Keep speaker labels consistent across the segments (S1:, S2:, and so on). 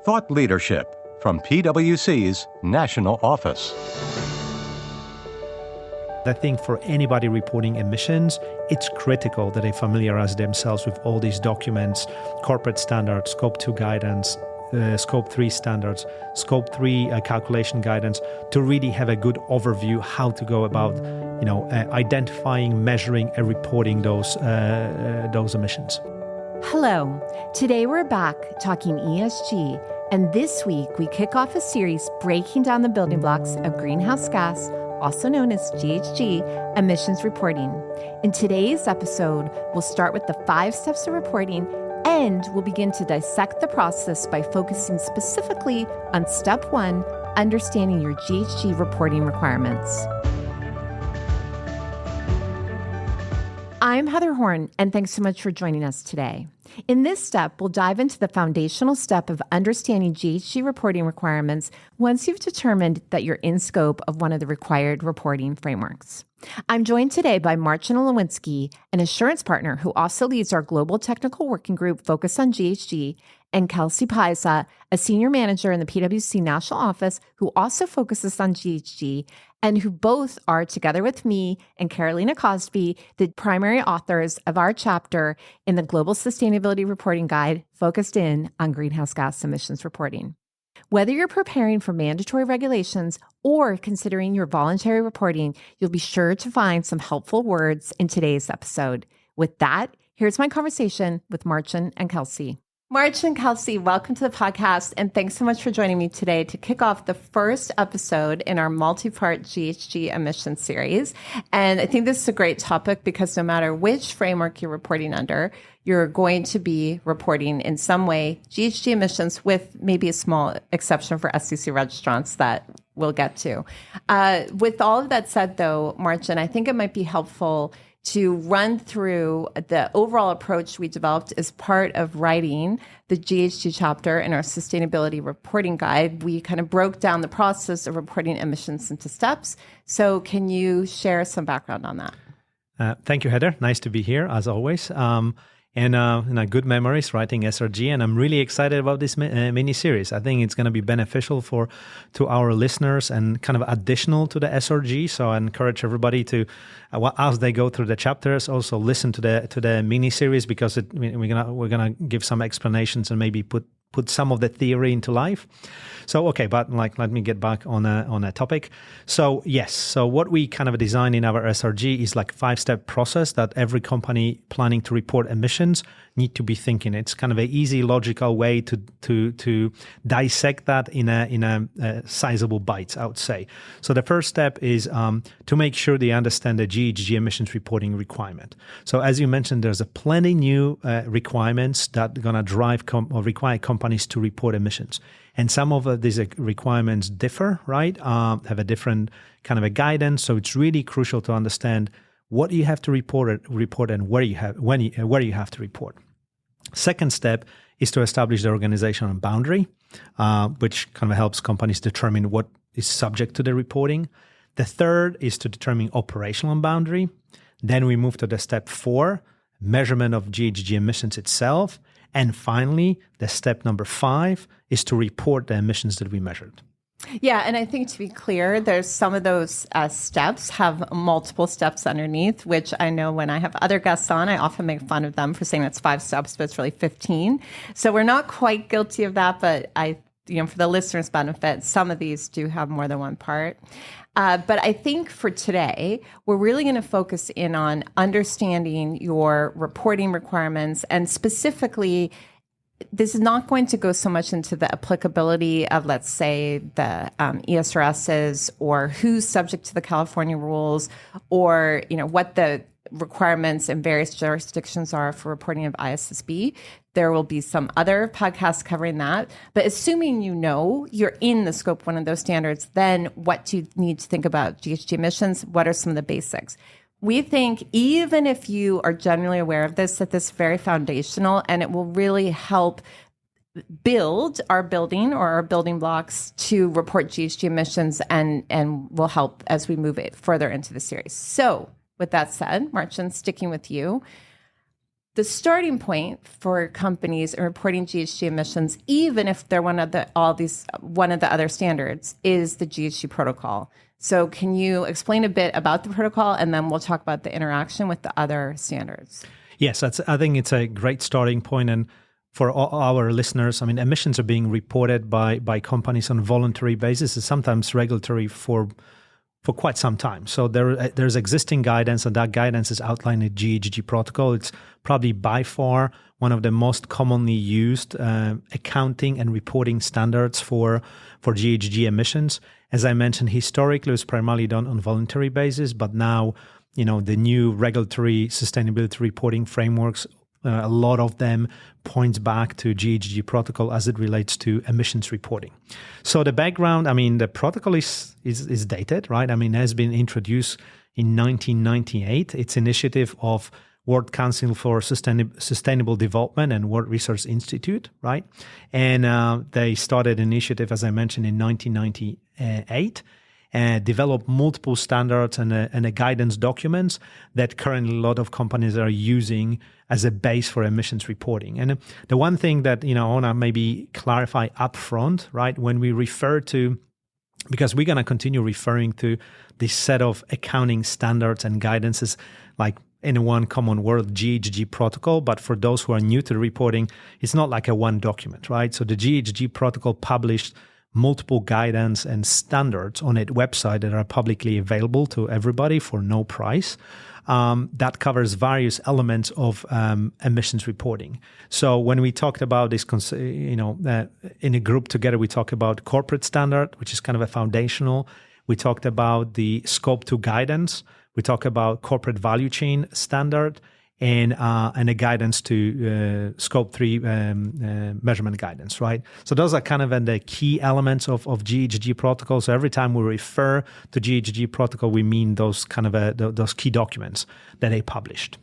S1: Thought Leadership from PwC's National Office.
S2: I think for anybody reporting emissions, it's critical that they familiarize themselves with all these documents, corporate standards, Scope 2 guidance, Scope 3 standards, Scope 3 calculation guidance, to really have a good overview how to go about, identifying, measuring, and reporting those emissions.
S3: Hello. Today we're back talking ESG, and this week we kick off a series breaking down the building blocks of greenhouse gas, also known as GHG, emissions reporting. In today's episode, we'll start with the 5 steps of reporting, and we'll begin to dissect the process by focusing specifically on step 1, understanding your GHG reporting requirements. I'm Heather Horn, and thanks so much for joining us today. In this step, we'll dive into the foundational step of understanding GHG reporting requirements once you've determined that you're in scope of one of the required reporting frameworks. I'm joined today by Marcin Olewinski, an assurance partner who also leads our global technical working group focused on GHG, and Kelsey Pizza, a senior manager in the PwC National Office who also focuses on GHG, and who both are, together with me and Carolina Cosby, the primary authors of our chapter in the Global Sustainability Reporting Guide focused in on greenhouse gas emissions reporting. Whether you're preparing for mandatory regulations or considering your voluntary reporting, you'll be sure to find some helpful words in today's episode. With that, here's my conversation with Marcin and Kelsey. Marcin and Kelsey, welcome to the podcast, and thanks so much for joining me today to kick off the first episode in our multi-part GHG emissions series. And I think this is a great topic because no matter which framework you're reporting under, you're going to be reporting in some way GHG emissions, with maybe a small exception for SEC registrants that we'll get to. With all of that said, though, Marcin, I think it might be helpful to run through the overall approach we developed as part of writing the GHG chapter in our sustainability reporting guide. We kind of broke down the process of reporting emissions into steps. So can you share some background on that?
S2: Thank you, Heather. Nice to be here, as always. And good memories writing SRG, and I'm really excited about this mini-series. I think it's going to be beneficial to our listeners and kind of additional to the SRG. So I encourage everybody to, as they go through the chapters, also listen to the mini-series, because we're gonna give some explanations and maybe put some of the theory into life. So, okay, but let me get back on a topic. So yes, so what we kind of designed in our SRG is like 5-step process that every company planning to report emissions need to be thinking. It's kind of an easy, logical way to dissect that in a sizable bites, I would say. So the first step is to make sure they understand the GHG emissions reporting requirement. So as you mentioned, there's plenty new requirements that are going to drive or require companies to report emissions. And some of these requirements differ, right? Have a different kind of a guidance. So it's really crucial to understand what you have to report and where you have to report. Second step is to establish the organizational boundary, which kind of helps companies determine what is subject to the reporting. The third is to determine operational boundary. Then we move to the step 4, measurement of GHG emissions itself. And finally, the step number 5 is to report the emissions that we measured.
S3: Yeah, and I think to be clear, there's some of those steps have multiple steps underneath, which I know when I have other guests on, I often make fun of them for saying it's 5 steps, but it's really 15. So we're not quite guilty of that, but for the listeners' benefit, some of these do have more than one part. But I think for today, we're really going to focus in on understanding your reporting requirements, and specifically, this is not going to go so much into the applicability of, let's say, the ESRSs, or who's subject to the California rules, or what the requirements in various jurisdictions are for reporting of ISSB. There will be some other podcasts covering that. But assuming you're in the scope 1 of those standards, then what do you need to think about GHG emissions? What are some of the basics? We think even if you are generally aware of this, that this is very foundational, and it will really help build our building blocks to report GHG emissions, and will help as we move it further into the series. So with that said, Marcin, sticking with you, the starting point for companies in reporting GHG emissions, even if they're one of the other standards, is the GHG Protocol. So can you explain a bit about the protocol, and then we'll talk about the interaction with the other standards?
S2: Yes, I think it's a great starting point. And for all our listeners, I mean, emissions are being reported by companies on a voluntary basis, and sometimes regulatory for quite some time. So there's existing guidance, and that guidance is outlined in the GHG Protocol. It's probably by far one of the most commonly used accounting and reporting standards for GHG emissions. As I mentioned, historically, it was primarily done on a voluntary basis, but now, the new regulatory sustainability reporting frameworks, a lot of them points back to GHG Protocol as it relates to emissions reporting. So the background, I mean, the protocol is dated, right? I mean, it has been introduced in 1998. It's initiative of World Council for Sustainable Development and World Resources Institute, right? And they started initiative, as I mentioned, in 1998. Develop multiple standards and a guidance documents that currently a lot of companies are using as a base for emissions reporting. And the one thing that I want to maybe clarify upfront, right, when we refer to, because we're going to continue referring to this set of accounting standards and guidances like in one common word, GHG Protocol. But for those who are new to the reporting, it's not like a one document, right? So the GHG Protocol published multiple guidance and standards on its website that are publicly available to everybody for no price. That covers various elements of emissions reporting. So when we talked about this, in a group together, we talked about corporate standard, which is kind of a foundational. We talked about the Scope 2 guidance. We talked about corporate value chain standard, and a guidance to Scope 3 measurement guidance, right? So those are kind of the key elements of GHG Protocol. So every time we refer to GHG Protocol, we mean those kind of those key documents that they published.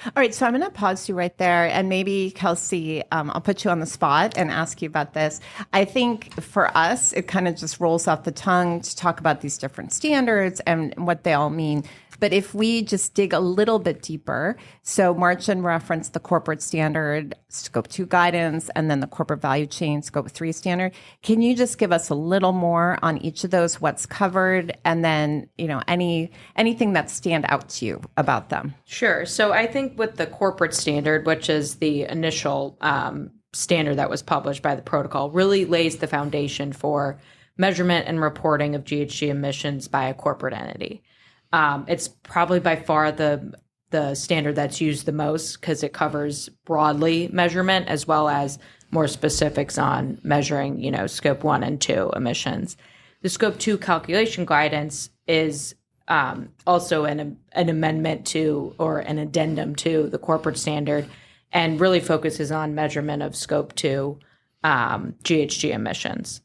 S3: All right, so I'm going to pause you right there, and maybe, Kelsey, I'll put you on the spot and ask you about this. I think for us, it kind of just rolls off the tongue to talk about these different standards and what they all mean. But if we just dig a little bit deeper, so Marcin referenced the corporate standard, Scope 2 guidance, and then the corporate value chain, Scope 3 standard. Can you just give us a little more on each of those, what's covered, and then, anything that stand out to you about them?
S4: Sure. So I think with the corporate standard, which is the initial standard that was published by the protocol, really lays the foundation for measurement and reporting of GHG emissions by a corporate entity. It's probably by far the standard that's used the most because it covers broadly measurement as well as more specifics on measuring, Scope 1 and 2 emissions. The Scope 2 calculation guidance is also an amendment to or an addendum to the corporate standard and really focuses on measurement of Scope 2 GHG emissions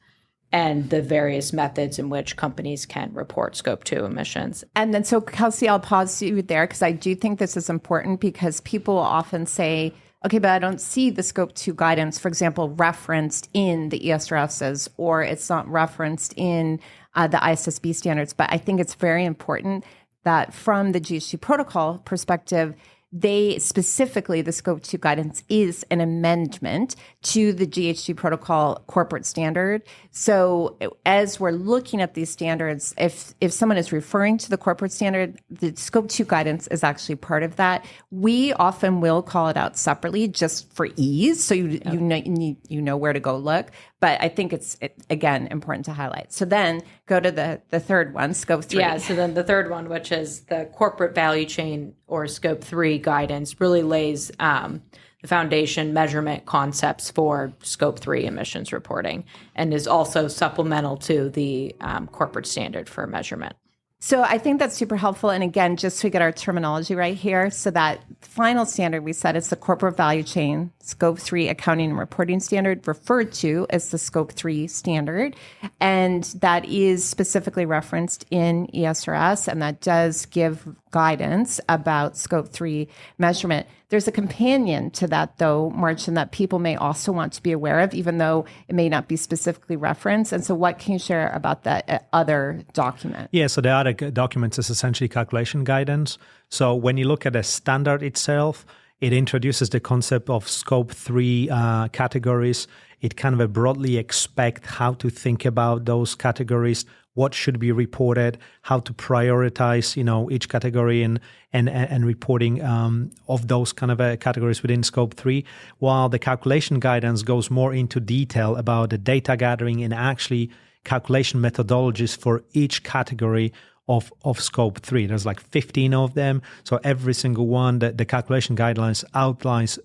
S4: and the various methods in which companies can report Scope 2 emissions.
S3: And then, so Kelsey, I'll pause you there because I do think this is important because people often say, okay, but I don't see the Scope 2 guidance, for example, referenced in the ESRSs, or it's not referenced in the ISSB standards. But I think it's very important that from the GHG Protocol perspective, they specifically, the Scope 2 guidance is an amendment to the GHG Protocol corporate standard. So as we're looking at these standards, if someone is referring to the corporate standard, the Scope 2 guidance is actually part of that. We often will call it out separately just for ease, so you know where to go look. But I think it's again important to highlight. So then go to the third one, Scope 3.
S4: Yeah, so then the third one, which is the corporate value chain or Scope 3 guidance, really lays the foundation measurement concepts for Scope 3 emissions reporting and is also supplemental to the corporate standard for measurement.
S3: So I think that's super helpful. And again, just to get our terminology right here, so that final standard we said is the corporate value chain, Scope 3 accounting and reporting standard, referred to as the Scope 3 standard. And that is specifically referenced in ESRS, and that does give guidance about Scope 3 measurement. There's a companion to that, though, Marcin, that people may also want to be aware of, even though it may not be specifically referenced. And so what can you share about that other document?
S2: Yeah, so the other document is essentially calculation guidance. So when you look at a standard itself, It introduces the concept of scope 3 categories. It kind of broadly expect how to think about those categories, what should be reported, how to prioritize, each category and reporting of those kind of categories within scope 3, while the calculation guidance goes more into detail about the data gathering and actually calculation methodologies for each category of scope 3. There's like 15 of them. So every single one, the calculation guidelines outlines,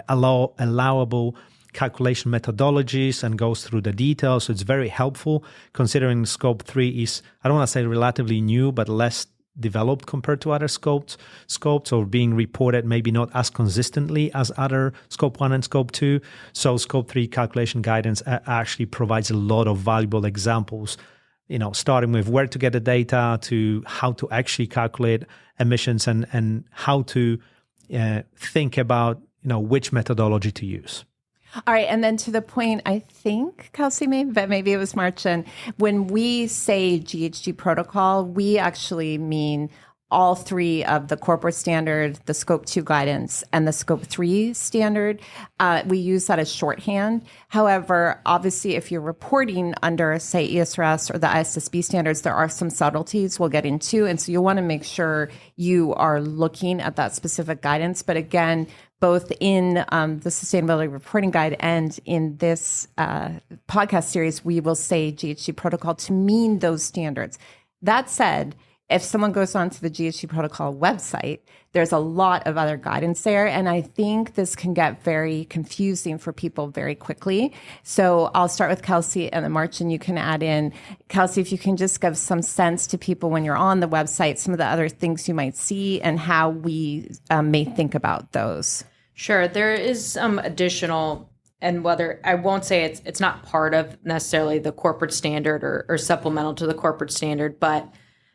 S2: allowable calculation methodologies and goes through the details. So it's very helpful considering scope 3 is, I don't want to say relatively new, but less developed compared to other scopes or being reported maybe not as consistently as other scope 1 and scope 2. So scope 3 calculation guidance actually provides a lot of valuable examples, starting with where to get the data to how to actually calculate emissions and how to think about, which methodology to use.
S3: All right. And then to the point, I think Kelsey made, but maybe it was Marcin, when we say GHG protocol, we actually mean all three of the corporate standard, the scope 2 guidance, and the scope 3 standard. We use that as shorthand. However, obviously, if you're reporting under, say, IFRS or the ISSB standards, there are some subtleties we'll get into. And so you'll want to make sure you are looking at that specific guidance. But again, both in the Sustainability Reporting Guide and in this podcast series, we will say GHG protocol to mean those standards. That said, if someone goes onto the GHG Protocol website, there's a lot of other guidance there. And I think this can get very confusing for people very quickly. So I'll start with Kelsey, and then Marcin, you can add in. Kelsey, if you can just give some sense to people when you're on the website, some of the other things you might see and how we may think about those.
S4: Sure. There is some additional, and whether I won't say it's not part of necessarily the corporate standard or supplemental to the corporate standard, but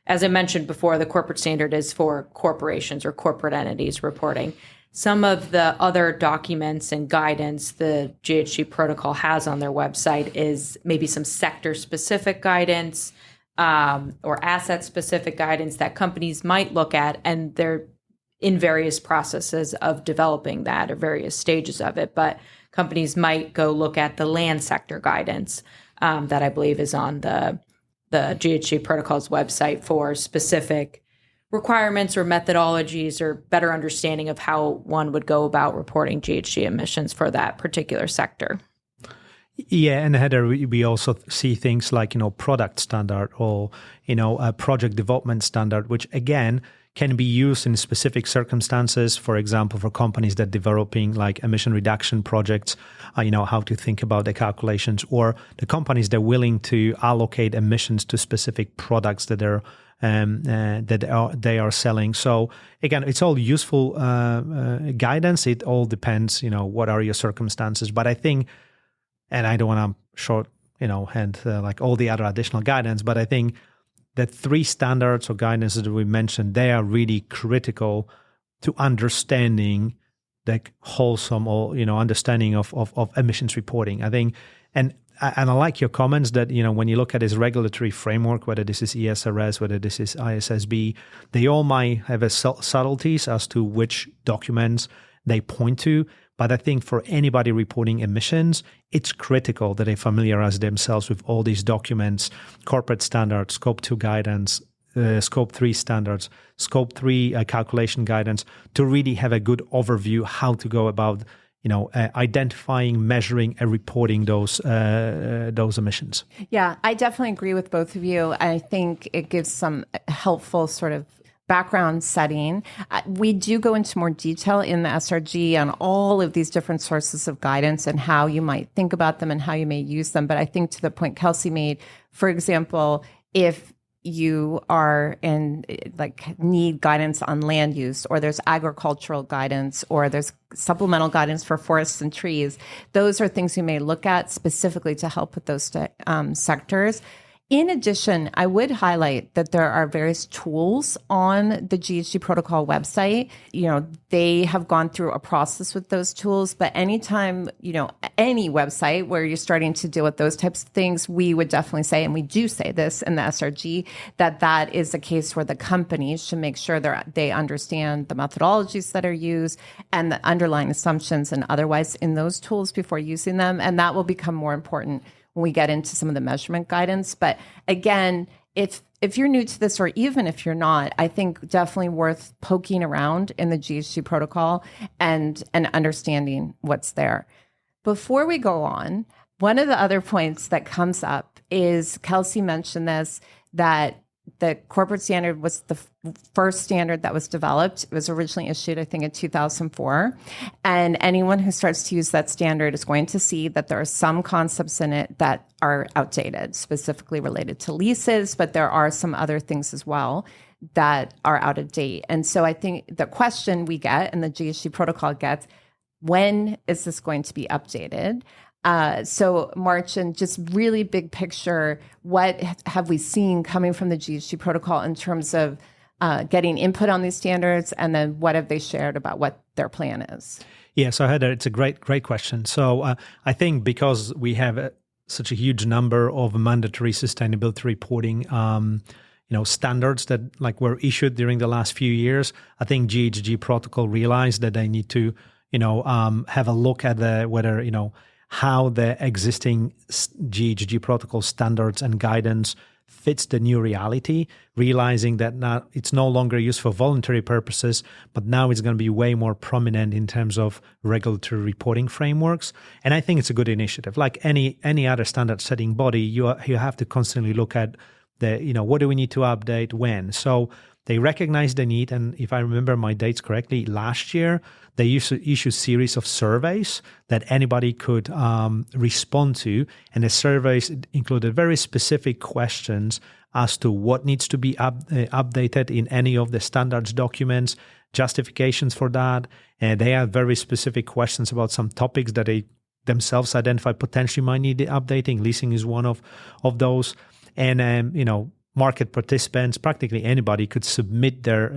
S4: as I mentioned before, the corporate standard is for corporations or corporate entities reporting. Some of the other documents and guidance the GHG protocol has on their website is maybe some sector-specific guidance or asset-specific guidance that companies might look at, and they're in various processes of developing that or various stages of it. But companies might go look at the land sector guidance that I believe is on the GHG Protocol's website for specific requirements or methodologies or better understanding of how one would go about reporting GHG emissions for that particular sector.
S2: Yeah, and Heather, we also see things like, product standard or, a project development standard, which again can be used in specific circumstances. For example, for companies that developing like emission reduction projects, how to think about the calculations, or the companies that are willing to allocate emissions to specific products that they are selling. So again, it's all useful guidance. It all depends, what are your circumstances. But I think, and I don't want to shorthand like all the other additional guidance, but I think the three standards or guidances that we mentioned, they are really critical to understanding the wholesome or understanding of emissions reporting. I think, and I like your comments that when you look at this regulatory framework, whether this is IFRS, whether this is ISSB, they all might have subtleties as to which documents they point to. But I think for anybody reporting emissions, it's critical that they familiarize themselves with all these documents, corporate standards, scope 2 guidance, scope 3 standards, scope 3 calculation guidance, to really have a good overview how to go about identifying, measuring, and reporting those emissions.
S3: Yeah, I definitely agree with both of you. I think it gives some helpful sort of background setting. We do go into more detail in the SRG on all of these different sources of guidance and how you might think about them and how you may use them. But I think to the point Kelsey made, for example, if you are need guidance on land use, or there's agricultural guidance, or there's supplemental guidance for forests and trees, those are things you may look at specifically to help with those sectors. In addition, I would highlight that there are various tools on the GHG Protocol website. They have gone through a process with those tools, but anytime, any website where you're starting to deal with those types of things, we would definitely say, and we do say this in the SRG, that is a case where the companies should make sure they understand the methodologies that are used and the underlying assumptions and otherwise in those tools before using them. And that will become more important when we get into some of the measurement guidance. But again, if you're new to this, or even if you're not, I think definitely worth poking around in the GHG protocol and understanding what's there. Before we go on, one of the other points that comes up is, Kelsey mentioned this, that the corporate standard was the first standard that was developed. It was originally issued, I think, in 2004. And anyone who starts to use that standard is going to see that there are some concepts in it that are outdated, specifically related to leases, but there are some other things as well that are out of date. And so I think the question we get, and the GHG protocol gets, when is this going to be updated? So Marcin, just really big picture, what have we seen coming from the GHG protocol in terms of getting input on these standards, and then what have they shared about what their plan is?
S2: Yeah, so Heather, it's a great question. So I think because we have such a huge number of mandatory sustainability reporting standards that were issued during the last few years, I think GHG protocol realized that they need to have a look at whether how the existing GHG protocol standards and guidance fits the new reality, realizing that now it's no longer used for voluntary purposes, but now it's going to be way more prominent in terms of regulatory reporting frameworks. And I think it's a good initiative. Like any other standard setting body, you have to constantly look at what do we need to update when. So they recognize the need, and if I remember my dates correctly, last year they used to issue a series of surveys that anybody could respond to, and the surveys included very specific questions as to what needs to be updated in any of the standards documents, justifications for that, and they have very specific questions about some topics that they themselves identify potentially might need updating. Leasing is one of those, and market participants, practically anybody, could submit their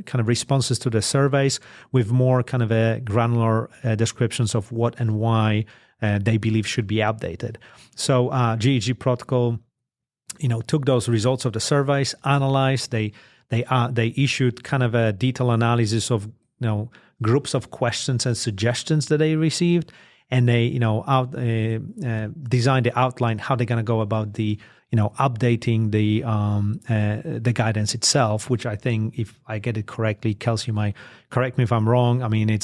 S2: kind of responses to the surveys with more kind of a granular descriptions of what and why they believe should be updated. So GHG protocol, took those results of the surveys, analyzed. They issued kind of a detailed analysis of groups of questions and suggestions that they received, and they designed the outline how they're going to go about the updating the guidance itself, which I think, if I get it correctly, Kelsey might correct me if I'm wrong. I mean,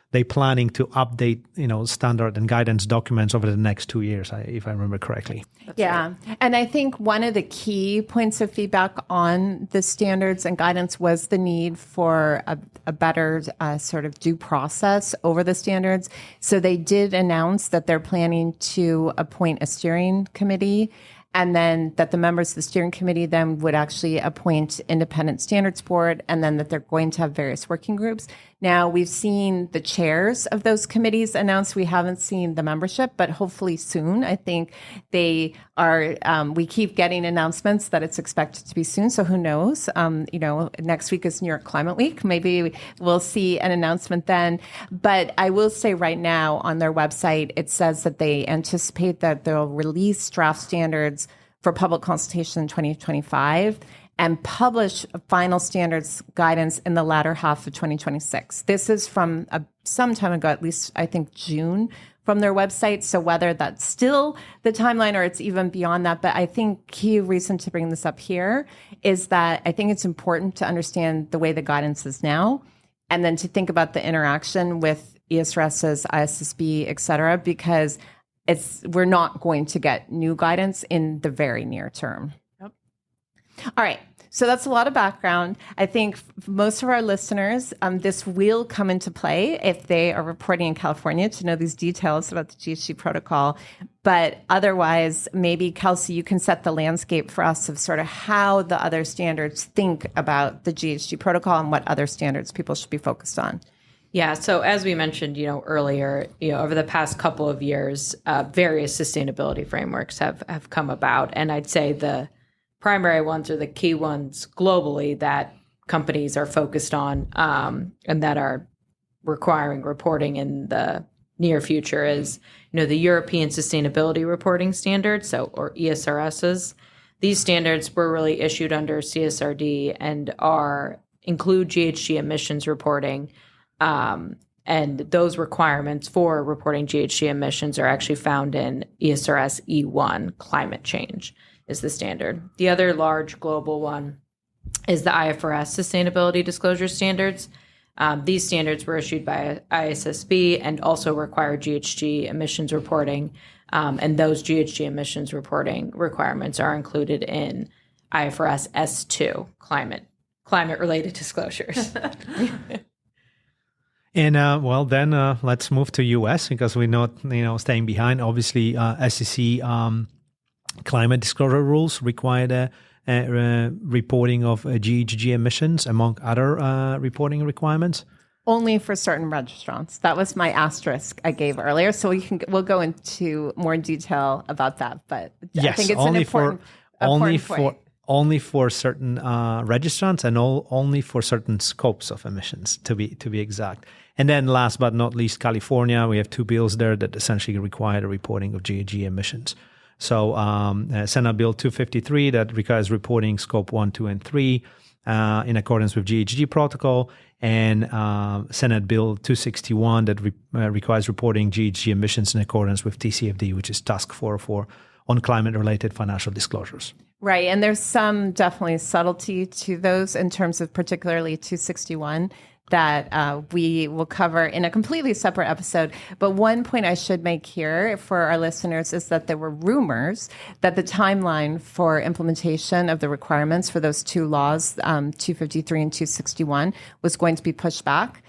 S2: they're planning to update, standard and guidance documents over the next 2 years, if I remember correctly.
S3: That's right. And I think one of the key points of feedback on the standards and guidance was the need for a better sort of due process over the standards. So they did announce that they're planning to appoint a steering committee, and then that the members of the steering committee then would actually appoint independent standards board, and then that they're going to have various working groups. Now, we've seen the chairs of those committees announced. We haven't seen the membership, but hopefully soon. I think they are, we keep getting announcements that it's expected to be soon. So who knows? Next week is New York Climate Week. Maybe we'll see an announcement then. But I will say right now on their website, it says that they anticipate that they'll release draft standards for public consultation in 2025 and publish final standards guidance in the latter half of 2026. This is from some time ago, at least I think June, from their website. So whether that's still the timeline or it's even beyond that, but I think key reason to bring this up here is that I think it's important to understand the way the guidance is now, and then to think about the interaction with ESRS's, ISSB, et cetera, because we're not going to get new guidance in the very near term. All right. So that's a lot of background. I think most of our listeners, this will come into play if they are reporting in California to know these details about the GHG protocol. But otherwise, maybe, Kelsey, you can set the landscape for us of sort of how the other standards think about the GHG protocol and what other standards people should be focused on.
S4: Yeah. So as we mentioned, earlier, over the past couple of years, various sustainability frameworks have come about, and I'd say the primary ones are the key ones globally that companies are focused on, and that are requiring reporting in the near future is, the European Sustainability Reporting Standards, or ESRSs. These standards were really issued under CSRD and include GHG emissions reporting. And those requirements for reporting GHG emissions are actually found in ESRS E1, climate change is the standard. The other large global one is the IFRS Sustainability Disclosure Standards. These standards were issued by ISSB and also require GHG emissions reporting. And those GHG emissions reporting requirements are included in IFRS S2, climate-related disclosures.
S2: And then let's move to US because we're not, staying behind. Obviously, SEC climate disclosure rules require the reporting of GHG emissions, among other reporting requirements.
S3: Only for certain restaurants. That was my asterisk I gave earlier. So we'll go into more detail about that. But
S2: yes,
S3: I think it's an important point.
S2: Only for certain registrants and only for certain scopes of emissions, to be exact. And then last but not least, California, we have two bills there that essentially require the reporting of GHG emissions. So Senate Bill 253 that requires reporting scope 1, 2, and 3 in accordance with GHG Protocol, and Senate Bill 261 that requires reporting GHG emissions in accordance with TCFD, which is Task 404 on climate-related financial disclosures.
S3: Right. And there's some definitely subtlety to those in terms of particularly 261 that we will cover in a completely separate episode. But one point I should make here for our listeners is that there were rumors that the timeline for implementation of the requirements for those two laws, 253 and 261, was going to be pushed back.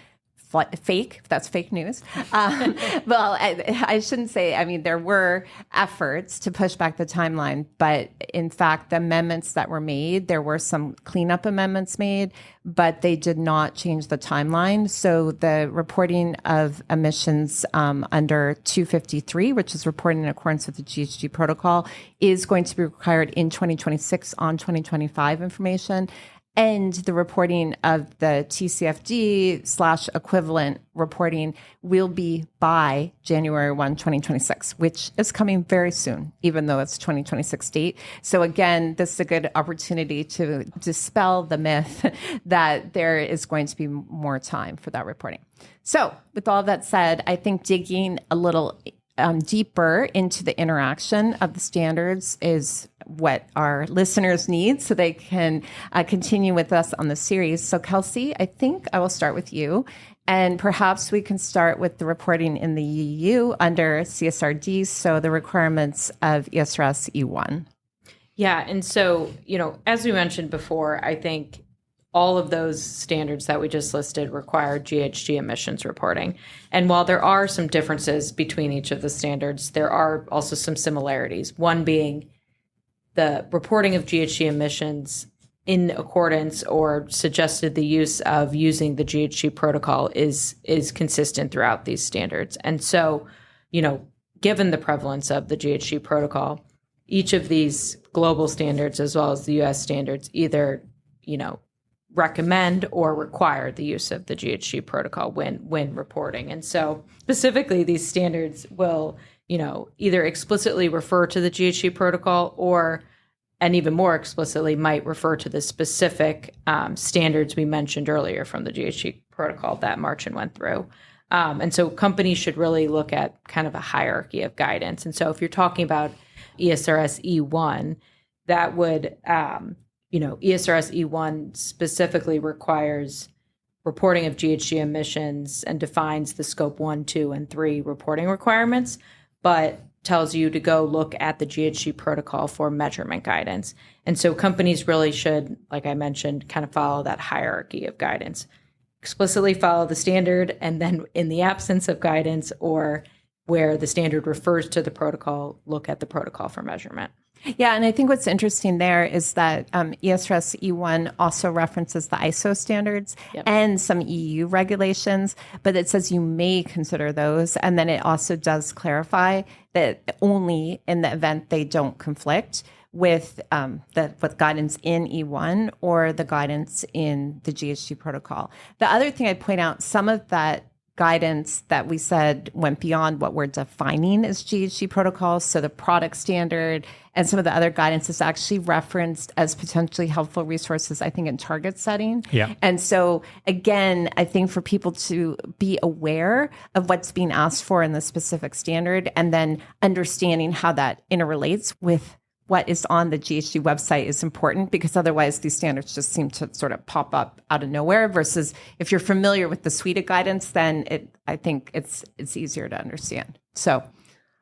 S3: Fake. That's fake news. Well, I shouldn't say. I mean, there were efforts to push back the timeline, but in fact, the amendments that were made, there were some cleanup amendments made, but they did not change the timeline. So the reporting of emissions under 253, which is reporting in accordance with the GHG Protocol, is going to be required in 2026 on 2025 information. And the reporting of the TCFD/equivalent reporting will be by January 1, 2026, which is coming very soon, even though it's 2026 date. So again, this is a good opportunity to dispel the myth that there is going to be more time for that reporting. So with all that said, I think digging a little deeper into the interaction of the standards is what our listeners need so they can continue with us on the series. So Kelsey, I think I will start with you, and perhaps we can start with the reporting in the EU under CSRD, so the requirements of ESRS E1.
S4: Yeah, and so, as we mentioned before, I think all of those standards that we just listed require GHG emissions reporting. And while there are some differences between each of the standards, there are also some similarities. One being the reporting of GHG emissions in accordance or suggested the use of using the GHG protocol is consistent throughout these standards. And so, given the prevalence of the GHG protocol, each of these global standards as well as the US standards either, recommend or require the use of the GHG protocol when reporting. And so specifically, these standards will, either explicitly refer to the GHG protocol and even more explicitly might refer to the specific standards we mentioned earlier from the GHG protocol that Marcin went through. And so companies should really look at kind of a hierarchy of guidance. And so if you're talking about ESRS E1, that would, ESRS E1 specifically requires reporting of GHG emissions and defines the scope 1, 2, and 3 reporting requirements, but tells you to go look at the GHG protocol for measurement guidance. And so companies really should, like I mentioned, kind of follow that hierarchy of guidance. Explicitly follow the standard, and then in the absence of guidance or where the standard refers to the protocol, look at the protocol for measurement.
S3: Yeah, and I think what's interesting there is that ESRS E1 also references the ISO standards and some EU regulations, but it says you may consider those. And then it also does clarify that only in the event they don't conflict with with guidance in E1 or the guidance in the GHG protocol. The other thing I'd point out, some of that guidance that we said went beyond what we're defining as GHG protocols. So the product standard and some of the other guidance is actually referenced as potentially helpful resources, I think, in target setting.
S2: Yeah.
S3: And so again, I think for people to be aware of what's being asked for in the specific standard and then understanding how that interrelates with what is on the GHG website is important, because otherwise these standards just seem to sort of pop up out of nowhere, versus if you're familiar with the suite of guidance, then I think it's easier to understand. So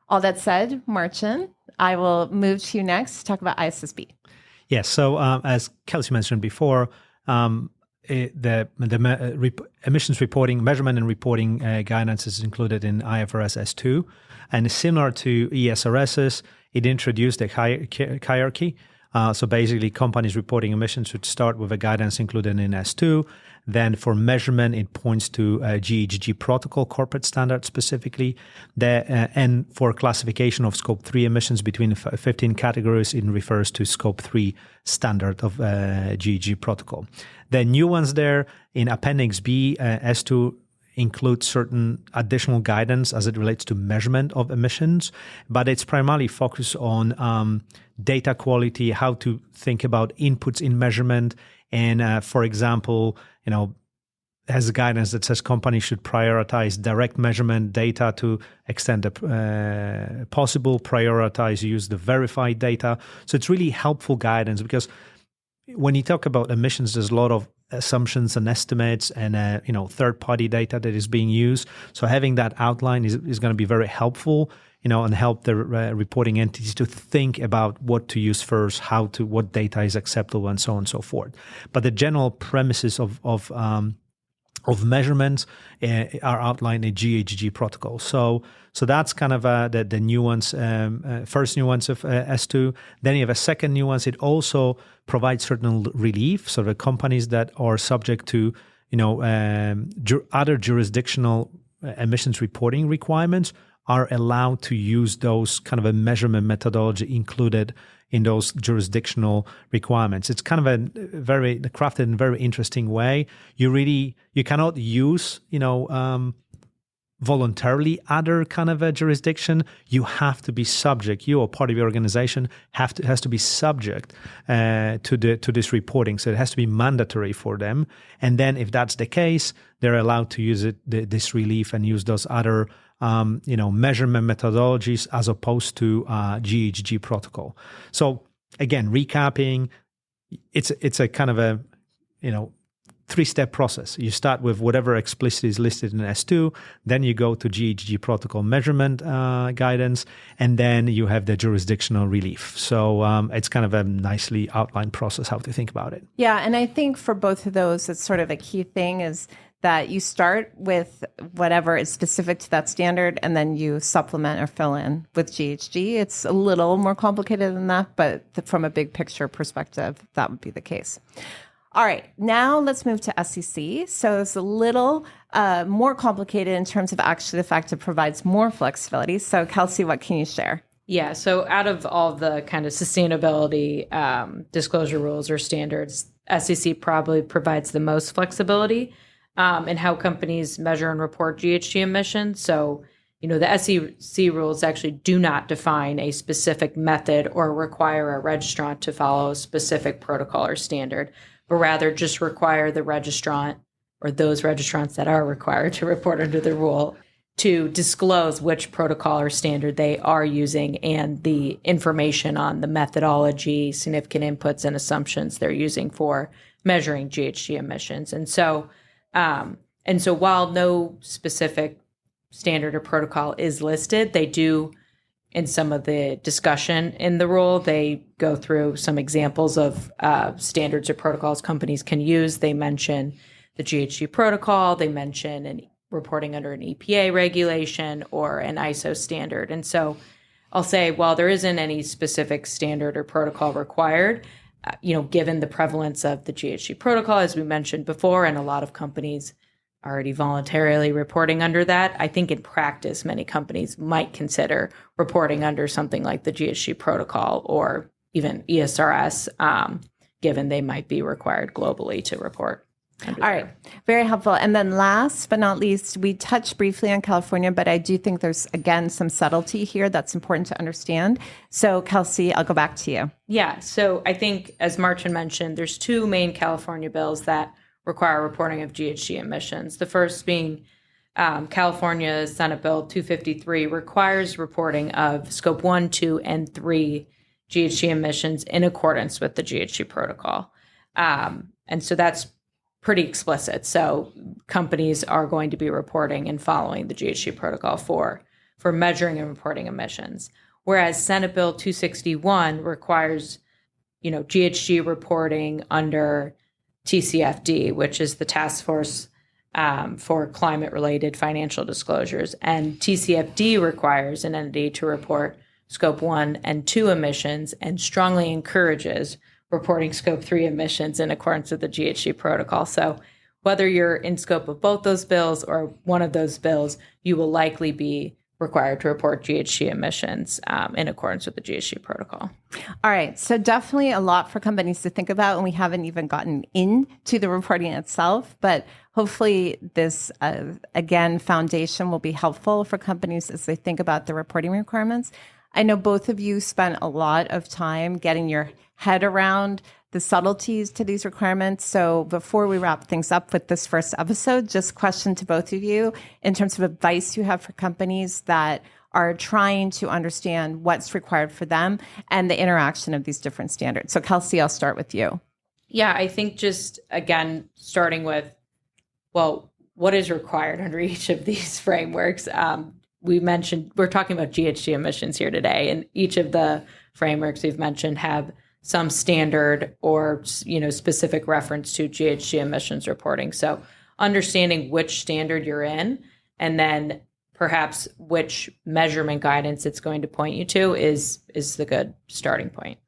S3: all that said, Marcin, I will move to you next to talk about ISSB.
S2: Yes. So as Kelsey mentioned before, emissions reporting, measurement and reporting guidance is included in IFRS S2, and similar to ESRS's, it introduced a hierarchy. So basically, companies reporting emissions should start with a guidance included in S2. Then for measurement, it points to GHG Protocol corporate standard specifically. And for classification of Scope 3 emissions between 15 categories, it refers to Scope 3 standard of GHG Protocol. The new ones there in Appendix B, S2 includes certain additional guidance as it relates to measurement of emissions, but it's primarily focused on data quality, how to think about inputs in measurement. And for example, has guidance that says companies should prioritize direct measurement data to extent possible, use the verified data. So it's really helpful guidance, because when you talk about emissions, there's a lot of assumptions and estimates and third-party data that is being used. So having that outline is going to be very helpful, and help the reporting entities to think about what to use first, what data is acceptable, and so on and so forth. But the general premises of measurements are outlined in GHG protocol. So that's kind of the nuance, first nuance of S2. Then you have a second nuance. It also provides certain relief. So the companies that are subject to other jurisdictional emissions reporting requirements are allowed to use those kind of a measurement methodology included in those jurisdictional requirements. It's kind of a very crafted in a very interesting way. You cannot use, voluntarily other kind of a jurisdiction. You have to be subject. You or part of your organization has to be subject to this reporting. So it has to be mandatory for them. And then if that's the case, they're allowed to use this relief and use those other measurement methodologies as opposed to GHG protocol. So again, recapping, it's a kind of a three-step process. You start with whatever explicitly is listed in S2, then you go to GHG protocol measurement guidance, and then you have the jurisdictional relief. So it's kind of a nicely outlined process how to think about it.
S3: Yeah, and I think for both of those, it's sort of a key thing is that you start with whatever is specific to that standard, and then you supplement or fill in with GHG. It's a little more complicated than that, but from a big picture perspective, that would be the case. All right, now let's move to SEC. So it's a little more complicated in terms of actually the fact it provides more flexibility. So Kelsey, what can you share?
S4: Yeah, so out of all the kind of sustainability disclosure rules or standards, SEC probably provides the most flexibility in how companies measure and report GHG emissions. So, the SEC rules actually do not define a specific method or require a registrant to follow a specific protocol or standard, but rather just require the registrant or those registrants that are required to report under the rule to disclose which protocol or standard they are using and the information on the methodology, significant inputs, and assumptions they're using for measuring GHG emissions. And so while no specific standard or protocol is listed, they do, in some of the discussion in the rule, they go through some examples of standards or protocols companies can use. They mention the GHG protocol. They mention reporting under an EPA regulation or an ISO standard. And so I'll say, while there isn't any specific standard or protocol required, given the prevalence of the GHG protocol, as we mentioned before, and a lot of companies already voluntarily reporting under that, I think in practice, many companies might consider reporting under something like the GHG protocol or even ESRS, given they might be required globally to report.
S3: All right. Very helpful. And then last but not least, we touched briefly on California, but I do think there's, again, some subtlety here that's important to understand. So Kelsey, I'll go back to you.
S4: Yeah. So I think, as Marcin mentioned, there's two main California bills that require reporting of GHG emissions. The first being California Senate Bill 253 requires reporting of Scope 1, 2, and 3 GHG emissions in accordance with the GHG protocol. And so that's pretty explicit. So companies are going to be reporting and following the GHG protocol for measuring and reporting emissions. Whereas Senate Bill 261 requires, GHG reporting under TCFD, which is the Task Force for Climate-Related Financial Disclosures. And TCFD requires an entity to report Scope 1 and 2 emissions and strongly encourages reporting Scope 3 emissions in accordance with the GHG protocol. So whether you're in scope of both those bills or one of those bills, you will likely be required to report GHG emissions in accordance with the GHG protocol.
S3: All right. So definitely a lot for companies to think about, and we haven't even gotten into the reporting itself, but hopefully this, again, foundation will be helpful for companies as they think about the reporting requirements. I know both of you spent a lot of time getting your head around the subtleties to these requirements. So before we wrap things up with this first episode, just question to both of you in terms of advice you have for companies that are trying to understand what's required for them and the interaction of these different standards. So Kelsey, I'll start with you.
S4: Yeah, I think just, again, starting with, well, what is required under each of these frameworks? We mentioned, we're talking about GHG emissions here today, and each of the frameworks we've mentioned have some standard or, specific reference to GHG emissions reporting. So understanding which standard you're in, and then perhaps which measurement guidance it's going to point you to is the good starting point.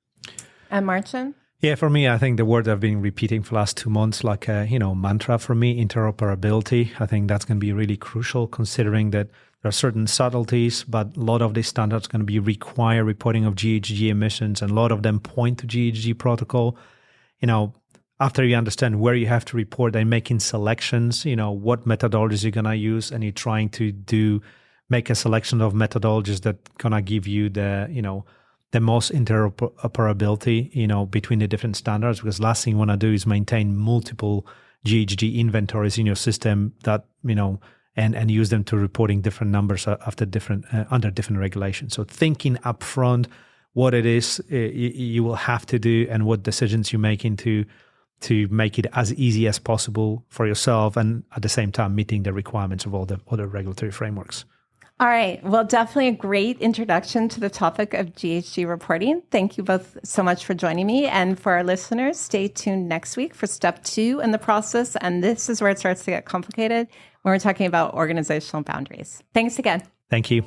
S3: And Marcin?
S2: Yeah, for me, I think the word I've been repeating for the last 2 months, like a mantra for me, interoperability. I think that's going to be really crucial, considering that there are certain subtleties, but a lot of these standards are going to be require reporting of GHG emissions, and a lot of them point to GHG protocol. After you understand where you have to report and making selections, what methodologies you're going to use, and you're trying to make a selection of methodologies that going to give you the most interoperability, between the different standards, because last thing you want to do is maintain multiple GHG inventories in your system that, and use them to reporting different numbers after under different regulations. So thinking upfront what it is you will have to do and what decisions you're making to make it as easy as possible for yourself, and at the same time meeting the requirements of all the other regulatory frameworks.
S3: All right. Well, definitely a great introduction to the topic of GHG reporting. Thank you both so much for joining me. And for our listeners, stay tuned next week for step 2 in the process. And this is where it starts to get complicated when we're talking about organizational boundaries. Thanks again.
S2: Thank you.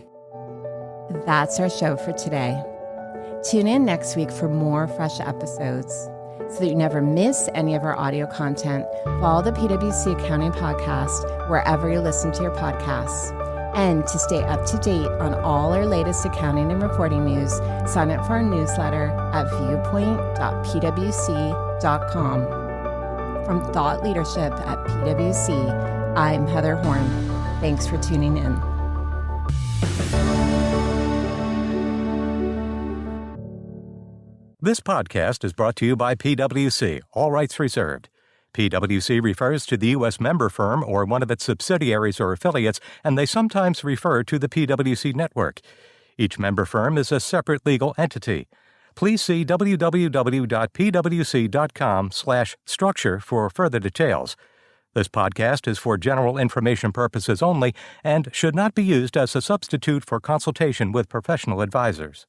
S3: That's our show for today. Tune in next week for more fresh episodes. So that you never miss any of our audio content, follow the PwC Accounting Podcast wherever you listen to your podcasts. And to stay up to date on all our latest accounting and reporting news, sign up for our newsletter at viewpoint.pwc.com. From Thought Leadership at PwC, I'm Heather Horn. Thanks for tuning in.
S1: This podcast is brought to you by PwC, all rights reserved. PwC refers to the U.S. member firm or one of its subsidiaries or affiliates, and they sometimes refer to the PwC network. Each member firm is a separate legal entity. Please see www.pwc.com/structure for further details. This podcast is for general information purposes only and should not be used as a substitute for consultation with professional advisors.